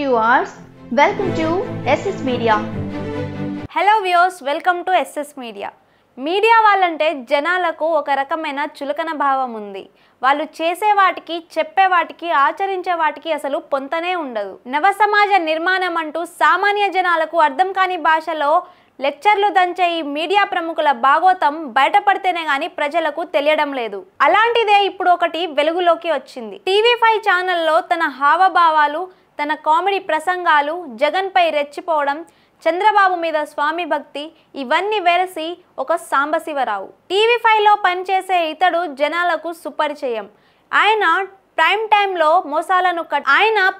viewers, welcome to SS Media. Hello viewers, welcome to SS Media. Media వాళ్ళంటే జనాలకు ఒక రకమైన చులకన భావం ఉంది. వాళ్ళు చేసే వాటికి, చెప్పే వాటికి, ఆచరించే వాటికి అసలు పొంతనే ఉండదు. నవ సమాజ నిర్మాణం అంటూ సామాన్య జనాలకు అర్థం కాని భాషలో లెక్చర్లు దంచే ఈ మీడియా ప్రముఖుల భాగోతం బయటపడితేనే గానీ ప్రజలకు తెలియడం లేదు. అలాంటిదే ఇప్పుడు ఒకటి వెలుగులోకి వచ్చింది. టీవీ5 ఛానల్లో తన హావభావాలు, తన కామెడీ ప్రసంగాలు, జగన్పై రెచ్చిపోవడం, చంద్రబాబు మీద స్వామి భక్తి ఇవన్నీ వెరసి ఒక సాంబశివరావు. టీవీ5లో పనిచేసే ఇతడు జనాలకు సుపరిచయం. ఆయన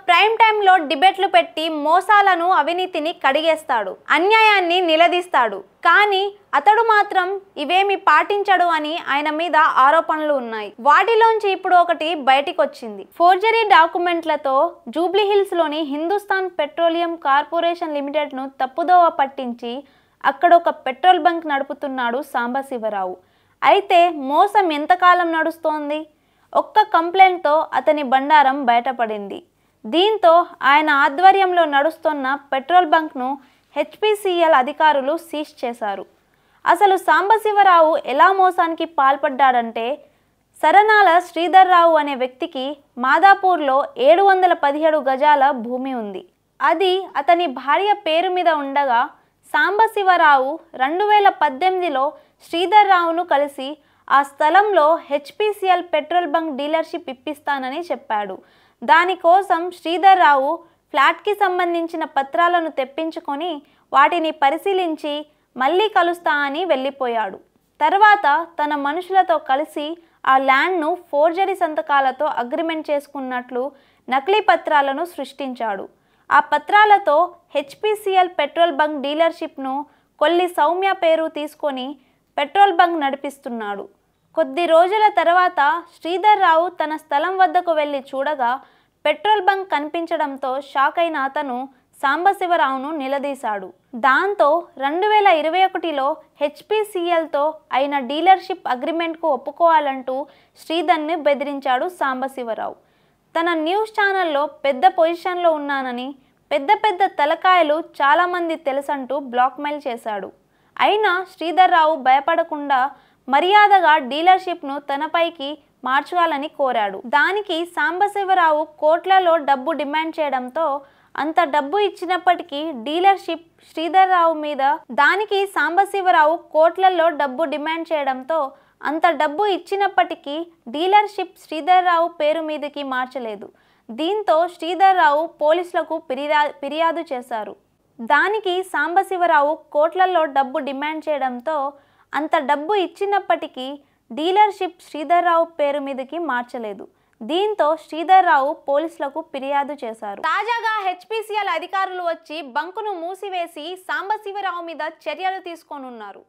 ప్రైమ్ టైంలో డిబేట్లు పెట్టి మోసాలను, అవినీతిని కడిగేస్తాడు, అన్యాయాన్ని నిలదీస్తాడు. కానీ అతడు మాత్రం ఇవేమి పాటించడు అని ఆయన మీద ఆరోపణలు ఉన్నాయి. వాటిలోంచి ఇప్పుడు ఒకటి బయటికి వచ్చింది. ఫోర్జరీ డాక్యుమెంట్లతో జూబ్లీహిల్స్ లోని హిందుస్థాన్ పెట్రోలియం కార్పొరేషన్ లిమిటెడ్ ను తప్పుదోవ పట్టించి అక్కడ ఒక పెట్రోల్ బంక్ నడుపుతున్నాడు సాంబశివరావు. అయితే మోసం ఎంతకాలం నడుస్తోంది? ఒక్క కంప్లైంట్తో అతని బండారం బయటపడింది. దీంతో ఆయన ఆధ్వర్యంలో నడుస్తున్న పెట్రోల్ బంక్ను హెచ్పిసిఎల్ అధికారులు సీజ్ చేశారు. అసలు సాంబశివరావు ఎలా మోసానికి పాల్పడ్డాడంటే, సరనాల శ్రీధర్రావు అనే వ్యక్తికి మాదాపూర్లో 717 గజాల భూమి ఉంది. అది అతని భార్య పేరు మీద ఉండగా సాంబశివరావు 2018లో శ్రీధర్రావును కలిసి ఆ స్థలంలో హెచ్పిసిఎల్ పెట్రోల్ బంక్ డీలర్షిప్ ఇప్పిస్తానని చెప్పాడు. దానికోసం శ్రీధర్రావు ఫ్లాట్కి సంబంధించిన పత్రాలను తెప్పించుకొని వాటిని పరిశీలించి మళ్ళీ కలుస్తా అని వెళ్ళిపోయాడు. తర్వాత తన మనుషులతో కలిసి ఆ ల్యాండ్ను ఫోర్జరీ సంతకాలతో అగ్రిమెంట్ చేసుకున్నట్లు నకిలీ పత్రాలను సృష్టించాడు. ఆ పత్రాలతో హెచ్పిసిఎల్ పెట్రోల్ బంక్ డీలర్షిప్ను కొల్లి సౌమ్య పేరు తీసుకొని పెట్రోల్ బంక్ నడిపిస్తున్నాడు. కొద్ది రోజుల తర్వాత శ్రీధర్రావు తన స్థలం వద్దకు వెళ్ళి చూడగా పెట్రోల్ బంక్ కనిపించడంతో షాక్ అయిన అతను సాంబశివరావును నిలదీశాడు. దాంతో 2021లో హెచ్పిసిఎల్తో అయిన డీలర్షిప్ అగ్రిమెంట్కు ఒప్పుకోవాలంటూ శ్రీధర్ని బెదిరించాడు సాంబశివరావు. తన న్యూస్ ఛానల్లో పెద్ద పొజిషన్లో ఉన్నానని, పెద్ద పెద్ద తలకాయలు చాలామంది తెలుసంటూ బ్లాక్మెయిల్ చేశాడు. అయినా శ్రీధర్రావు భయపడకుండా మర్యాదగా డీలర్షిప్ను తనపైకి మార్చాలని కోరాడు. దానికి సాంబశివరావు కోట్లలో డబ్బు డిమాండ్ చేయడంతో అంత డబ్బు ఇచ్చినప్పటికీ డీలర్షిప్ శ్రీధర్రావు పేరు మీదకి మార్చలేదు. దీంతో శ్రీధర్రావు పోలీసులకు ఫిర్యాదు చేశారు. దానికి సాంబశివరావు కోట్లలో డబ్బు డిమాండ్ చేయడంతో అంత డబ్బు ఇచ్చినప్పటికీ డీలర్షిప్ శ్రీధర్రావు పేరు మీదకి మార్చలేదు. దీంతో శ్రీధర్రావు పోలీసులకు ఫిర్యాదు చేశారు. తాజాగా హెచ్పిసిఎల్ అధికారులు వచ్చి బంకును మూసివేసి సాంబశివరావు మీద చర్యలు తీసుకోనున్నారు.